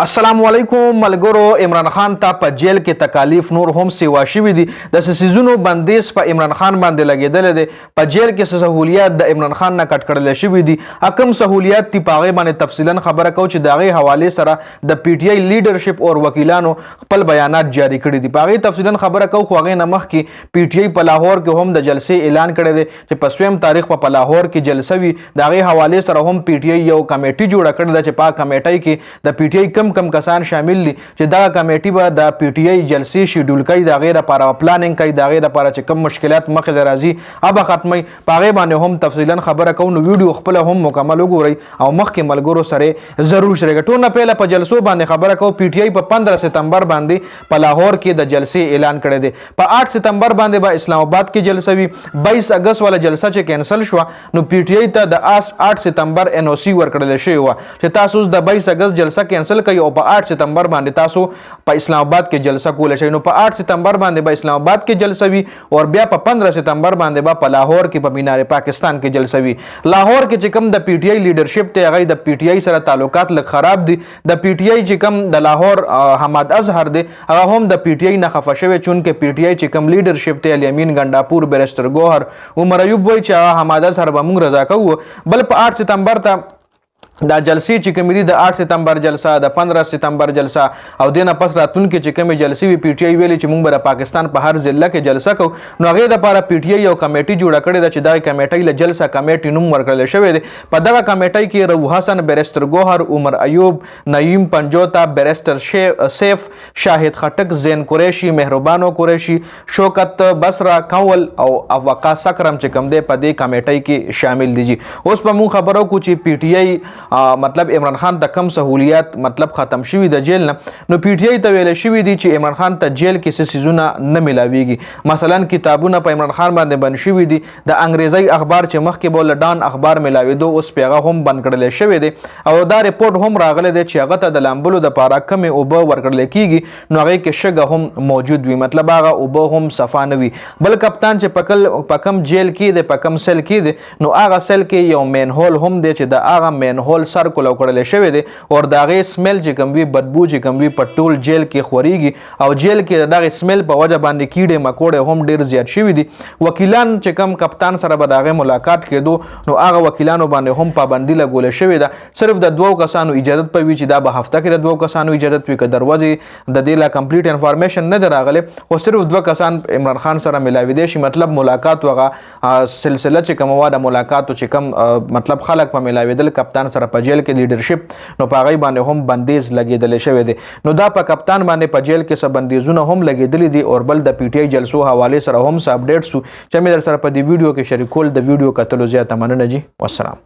السلام علیکم ملګرو. عمران خان ته په جیل کې تکالیف نور هم سیوا شوي دي. د سیزونو بندیز په عمران خان باندې لګېدلی دی. په جیل کې سهولیات د عمران خان نه کټ کړل شوي دي. کوم سهولیات دي په هغې باندې تفصیلا خبره کوو چې د هغې حوالې سره د پی ټي آی لیډرشپ او وکیلانو خپل بیانات جاری کړي دي. په هغې تفصیلا خبره کوو، خو هغې نه مخکې پی ټي آی په لاهور کې هم د جلسې اعلان کړی دی چې په 2 تاریخ په لاهور کې جلسه وي. د هغې حوالې سره هم پی ټي آی یو کمیټي جوړه کړې ده چې په کمیټۍ کې د پی ټي آی کم کسان شامل دي چې دا کمیټي به د پی ټي آی جلسې شیډول کوي، د هغې لپاره پلانینګ کوي، د هغې لپاره چې کوم مشکلات مخې ته راځي هغه ختموي. په هغې باندې هم تفصیلا خبره کوو، نو ویډیو خپله هم مکمل وګورئ او مخکې ملګرو سره ضرور شریکه. ټول نه پهله په جلسو باندې خبره کوو. پی ټي آی په 15 ستمبر باندې په لاهور کې د جلسې اعلان کړی دی. په 8 ستمبر باندې به اسلام آباد کې جلسه وي. 22 اگست والا جلسه چې کینسل شوه، نو پی ټي آی ته د 8 ستمبر ان او سی ورکړل شوی وه چې تاسو د 22 اگست جلسه کینسل کوي او په 8 ستمبر باندې تاسو په اسلام آباد کې جلسه کول شي. نو په 8 ستمبر باندې به اسلام آباد کې جلسه وي او بیا په 15 ستمبر باندې به په لاهور کې په مینار پاکستان کې جلسه وي. لاهور کې چې کوم د پی ټي آی لیډرشپ ته هغه د پی ټي آی سره تعلقات لږ خراب دي. د پی ټي آی چې کوم د لاهور حماد اظهر دی هغه هم د پی ټي آی نه خفه شوی، چونکې پی ټي آی چې کوم لیډرشپ ته الیمین ګنډاپور، بیرسټر ګوهر، عمر ایوب وایي چې هغه حماد اظهر به موږ رضا کوو. بل په 8 ستمبر ته دا جلسې چې کومې دي د 8 ستمبر جلسه، د 15 ستمبر جلسه او دې نه پس راتلونکې چې کومې جلسې وي پی ټي آی ویلي چې موږ به د پاکستان په هر ضلع کې جلسه کوو. نو هغې دپاره پی ټي آی یو کمیټي جوړه کړې ده چې دغې کمیټۍ له جلسه کمیټي نوم ورکړلی شوی دی. په دغه کمیټۍ کې رؤوف حسن، بیرسټر ګوهر، عمر ایوب، نعیم پنجوتا، بیرسټر سیف، شاهد خټک، زین قریشي، مهربانو قریشي، شوکت بصره کنول او وقاص اکرم چې کوم دی په دې کمیټۍ کې شامل دي. اوس به مونږ خبرو کوو چې پی ټي آی مطلب عمران خان ته کم سهولیات مطلب ختم شوي د جیل نه. نو پی ټي آی ته ویل شوي دي چې عمران خان ته جیل کې څه څیزونه نه ملاویږي. مثلا کتابونه په عمران خان باندې بند شوي دي. د انګریزي اخبار چې مخکې به ډان اخبار ملاوېدو اوس پې هغه هم بند کړلی شوی دی او دا رپورټ هم راغلی دی چې هغه ته د لامبلو دپاره کمې اوبه ورکړلی کېږي، نو هغې کې شګه هم موجود وي، مطلب هغه اوبه هم صفا نه وي. بل کپتان چې په کم جیل کې دی، په کم سیل کې دی، نو هغه سیل کې یو مین هول هم دی چې د هغه مین هول سر کولو کړلی شوی دی او د هغې سمیل چې کوم وي، بدبو چې کوم وي، په ټول جیل کې خورېږي او جیل کې د دغې سمیل په وجه باندې کیډې مکوړې هم ډېر زیات شوي دي. وکیلان چې کوم کپتان سره به د هغې ملاقات کېدو، نو هغه وکیلانو باندې هم پابندي لګولی شوې ده. صرف د 2 کسانو اجازت به وي چې دا به هفته کې د 2 کسانو اجازت وي، که دروازې د دې لا کمپلیټ انفارمیشن نه دی راغلی، خو صرف 2 کسان عمران خان سره ملاوېدی شي. مطلب ملاقات هغه سلسله چې کومه وه د ملاقاتو چې کوم مطلب خلک په ملاوېدل کپتان سره په جیل کې لیډرشپ، نو په هغې باندې هم بندیز لګېدلی شوی دی. نو دا په کپتان باندې په جیل کې څه بندیزونه هم لګېدلي دي. او بل د پی ټي آی جلسو حوالې سره هم څه اپډیټ سو چې مې در سره په دې ویډیو کې شریکول. د ویډیو کتلو زیاته مننه جی. والسلام.